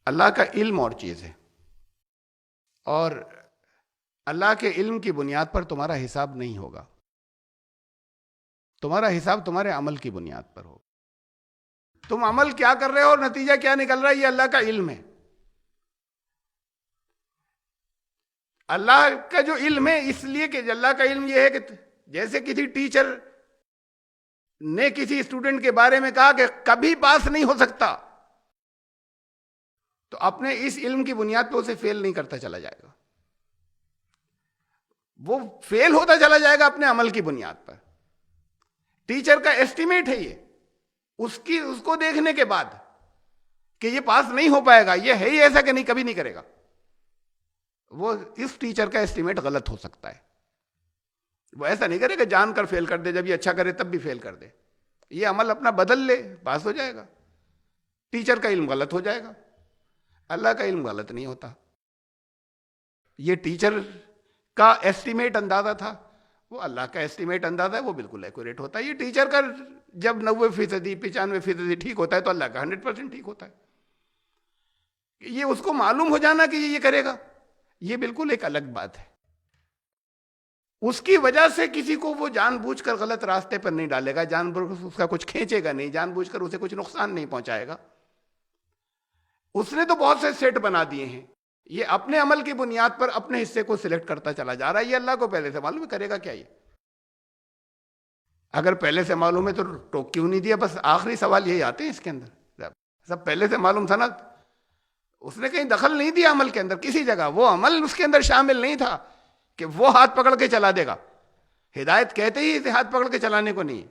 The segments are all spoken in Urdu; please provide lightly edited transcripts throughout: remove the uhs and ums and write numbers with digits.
اللہ کا علم اور چیز ہے، اور اللہ کے علم کی بنیاد پر تمہارا حساب نہیں ہوگا، تمہارا حساب تمہارے عمل کی بنیاد پر ہوگا۔ تم عمل کیا کر رہے ہو اور نتیجہ کیا نکل رہا ہے، یہ اللہ کا علم ہے۔ اللہ کا جو علم ہے، اس لیے کہ اللہ کا علم یہ ہے کہ جیسے کسی ٹیچر نے کسی اسٹوڈنٹ کے بارے میں کہا کہ کبھی پاس نہیں ہو سکتا، تو اپنے اس علم کی بنیاد پہ اسے فیل نہیں کرتا چلا جائے گا، وہ فیل ہوتا چلا جائے گا اپنے عمل کی بنیاد پر۔ ٹیچر کا ایسٹیمیٹ ہے یہ، اس کو دیکھنے کے بعد کہ یہ پاس نہیں ہو پائے گا، یہ ہے ہی ایسا کہ نہیں، کبھی نہیں کرے گا، وہ اس ٹیچر کا ایسٹیمیٹ غلط ہو سکتا ہے۔ وہ ایسا نہیں کرے کہ جان کر فیل کر دے، جب یہ اچھا کرے تب بھی فیل کر دے، یہ عمل اپنا بدل لے، پاس ہو جائے گا۔ ٹیچر کا علم غلط ہو جائے گا، اللہ کا علم غلط نہیں ہوتا۔ یہ ٹیچر کا ایسٹیمیٹ اندازہ تھا، وہ اللہ کا ایسٹیمیٹ اندازہ ہے، وہ بالکل ایکوریٹ ہوتا ہے۔ یہ ٹیچر کا جب 90%، 95% ٹھیک ہوتا ہے تو اللہ کا 100% ٹھیک ہوتا ہے۔ یہ اس کو معلوم ہو جانا کہ یہ کرے گا، یہ بالکل ایک الگ بات ہے۔ اس کی وجہ سے کسی کو وہ جان بوجھ کر غلط راستے پر نہیں ڈالے گا، جان بوجھ کر اس کا کچھ کھینچے گا نہیں، جان بوجھ کر اسے کچھ نقصان نہیں پہنچائے گا۔ اس نے تو بہت سے سیٹ بنا دیے ہیں، یہ اپنے عمل کی بنیاد پر اپنے حصے کو سلیکٹ کرتا چلا جا رہا ہے۔ یہ اللہ کو پہلے سے معلوم ہے، کرے گا کیا یہ؟ اگر پہلے سے معلوم ہے تو ٹوک کیوں نہیں دیا؟ بس آخری سوال یہی آتے ہیں اس کے اندر، سب پہلے سے معلوم تھا نا، اس نے کہیں دخل نہیں دیا عمل کے اندر کسی جگہ، وہ عمل اس کے اندر شامل نہیں تھا کہ وہ ہاتھ پکڑ کے چلا دے گا۔ ہدایت کہتے ہی اسے ہاتھ پکڑ کے چلانے کو نہیں،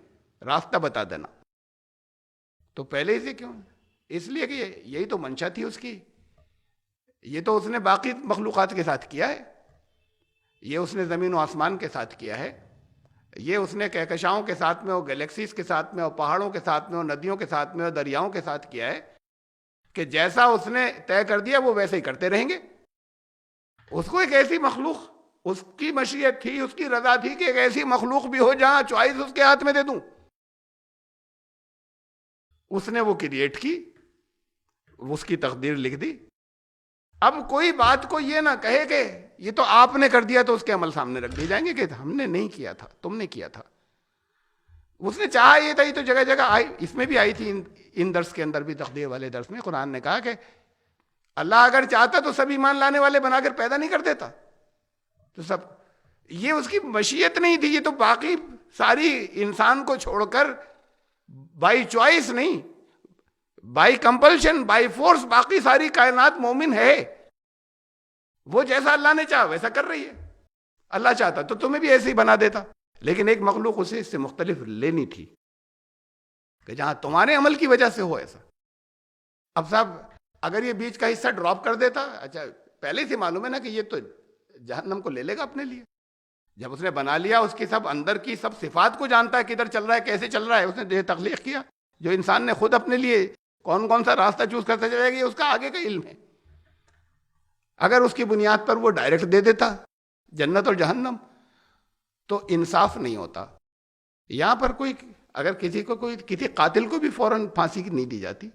راستہ بتا دینا، تو پہلے سے کیوں؟ اس لیے کہ یہی تو منشا تھی اس کی، یہ تو اس نے باقی مخلوقات کے ساتھ کیا ہے، یہ اس نے زمین و آسمان کے ساتھ کیا ہے، یہ اس نے کہکشاؤں کے ساتھ میں اور گلیکسیز کے ساتھ میں اور پہاڑوں کے ساتھ میں اور ندیوں کے ساتھ میں اور دریاؤں کے ساتھ کیا ہے کہ جیسا اس نے طے کر دیا وہ ویسے ہی کرتے رہیں گے۔ اس کو ایک ایسی مخلوق، اس کی مشیت تھی، اس کی رضا تھی کہ ایک ایسی مخلوق بھی ہو جہاں چوائس اس کے ہاتھ میں دے دوں، اس نے وہ کریٹ کی، اس کی تقدیر لکھ دی۔ اب کوئی بات کو یہ نہ کہے کہ یہ تو آپ نے کر دیا، تو اس کے عمل سامنے رکھ دیے جائیں گے کہ ہم نے نہیں کیا تھا، تم نے کیا تھا۔ اس نے چاہا یہ تھا، یہ تو جگہ جگہ آئی، اس میں بھی آئی تھی، ان درس کے اندر بھی، تقدیر والے درس میں قرآن نے کہا کہ اللہ اگر چاہتا تو سب ایمان لانے والے بنا کر پیدا نہیں کر دیتا، تو سب، یہ اس کی مشیت نہیں تھی، یہ تو باقی ساری انسان کو چھوڑ کر بائی چوائس نہیں، بائی کمپلشن، بائی فورس باقی ساری کائنات مومن ہے، وہ جیسا اللہ نے چاہا ویسا کر رہی ہے۔ اللہ چاہتا تو تمہیں بھی ایسے ہی بنا دیتا، لیکن ایک مخلوق اسے اس سے مختلف لینی تھی کہ جہاں تمہارے عمل کی وجہ سے ہو ایسا۔ اب صاحب اگر یہ بیچ کا حصہ ڈراپ کر دیتا، اچھا پہلے سے معلوم ہے نا کہ یہ تو جہنم کو لے لے گا اپنے لیے، جب اس نے بنا لیا، اس کی سب اندر کی سب صفات کو جانتا ہے، کدھر چل رہا ہے، کیسے چل رہا ہے، اس نے تخلیق کیا، جو انسان نے خود اپنے لیے کون کون سا راستہ چوز کرتا چلے گا، یہ اس کا آگے کا علم ہے۔ اگر اس کی بنیاد پر وہ ڈائریکٹ دے دیتا جنت اور جہنم تو انصاف نہیں ہوتا۔ یہاں پر کوئی اگر کسی قاتل کو بھی فوراً پھانسی کی نہیں دی جاتی،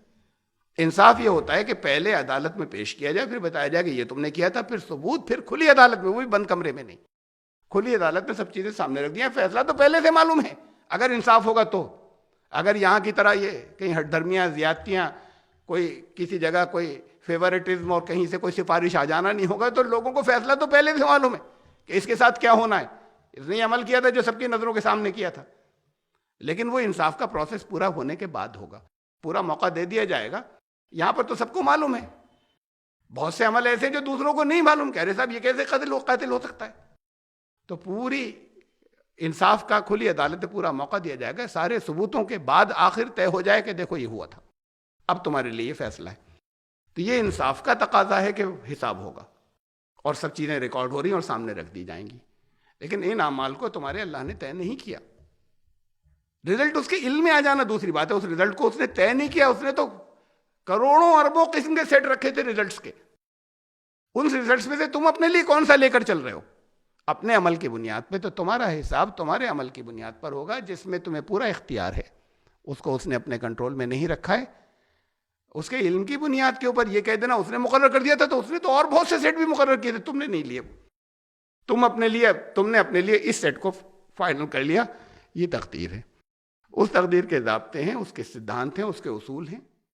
انصاف یہ ہوتا ہے کہ پہلے عدالت میں پیش کیا جائے، پھر بتایا جائے کہ یہ تم نے کیا تھا، پھر ثبوت، پھر کھلی عدالت میں، وہ بھی بند کمرے میں نہیں، کھلی عدالت میں سب چیزیں سامنے رکھ دیا، فیصلہ تو پہلے سے معلوم ہے اگر انصاف ہوگا تو۔ اگر یہاں کی طرح یہ کہیں ہٹ دھرمیاں، زیادتیاں، کوئی کسی جگہ کوئی فیورٹزم اور کہیں سے کوئی سفارش آ جانا نہیں ہوگا، تو لوگوں کو فیصلہ تو پہلے سے معلوم ہے کہ اس کے ساتھ کیا ہونا ہے، اس نے عمل کیا تھا جو سب کی نظروں کے سامنے کیا تھا۔ لیکن وہ انصاف کا پروسیس پورا ہونے کے بعد ہوگا، پورا موقع دے دیا جائے گا۔ یہاں پر تو سب کو معلوم ہے، بہت سے عمل ایسے جو دوسروں کو نہیں معلوم، کہہ رہے صاحب یہ کیسے قاتل ہو سکتا ہے، تو پوری انصاف کا کھلی عدالت میں پورا موقع دیا جائے گا، سارے ثبوتوں کے بعد آخر طے ہو جائے کہ دیکھو یہ ہوا تھا، اب تمہارے لیے یہ فیصلہ ہے۔ تو یہ انصاف کا تقاضا ہے کہ حساب ہوگا اور سب چیزیں ریکارڈ ہو رہی ہیں اور سامنے رکھ دی جائیں گی، لیکن ان اعمال کو تمہارے اللہ نے طے نہیں کیا۔ رزلٹ اس کے علم میں آ جانا دوسری بات ہے، اس رزلٹ کو اس نے طے نہیں کیا، اس نے تو کروڑوں اربوں قسم کے سیٹ رکھے تھے ریزلٹس کے، ان ریزلٹس میں سے تم اپنے لیے کون سا لے کر چل رہے ہو اپنے عمل کی بنیاد پہ، تو تمہارا حساب تمہارے عمل کی بنیاد پر ہوگا، جس میں تمہیں پورا اختیار ہے، اس کو اس نے اپنے کنٹرول میں نہیں رکھا ہے، اس کے علم کی بنیاد کے اوپر یہ کہہ دینا اس نے مقرر کر دیا تھا تو اس نے تو اور بہت سے سیٹ بھی مقرر کیے تھے، تم نے نہیں لیے، تم نے اپنے لیے اس سیٹ کو فائنل کر لیا. یہ تقدیر ہے. اس تقدیر کے ضابطے ہیں، اس کے سدھانت ہیں، اس کے اصول ہیں.